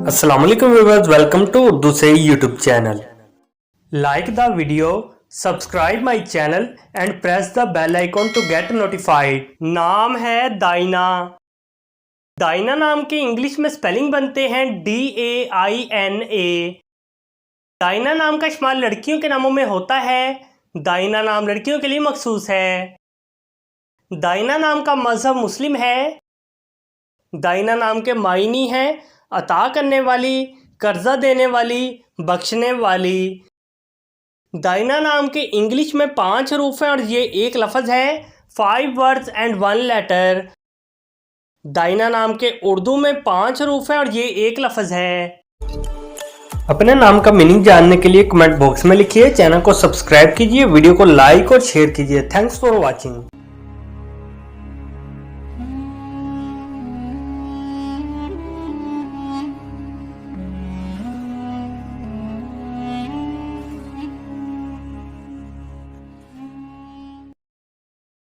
Assalamualaikum viewers, welcome to Urdusy YouTube channel. Like the video, subscribe my channel and press the bell icon to get notified. नाम है दाइना। दाइना नाम के English में spelling बनते हैं DAINA। दाइना नाम का इस्तेमाल लड़कियों के नामों में होता है। दाइना नाम लड़कियों के लिए मखसूस है। दाइना नाम का मजहब मुस्लिम है। दाइना नाम के मायनी हैं अता करने वाली, कर्जा देने वाली, बख्शने वाली। दाइना नाम के इंग्लिश में 5 हरूफ हैं और ये एक लफ्ज़ है। 5 वर्ड्स एंड 1 लेटर। दाइना नाम के उर्दू में 5 हरूफ हैं और ये एक लफ्ज़ है। अपने नाम का मीनिंग जानने के लिए कमेंट बॉक्स में लिखिए। चैनल को सब्सक्राइब कीजिए, वीडियो को लाइक और शेयर कीजिए। Thanks for watching.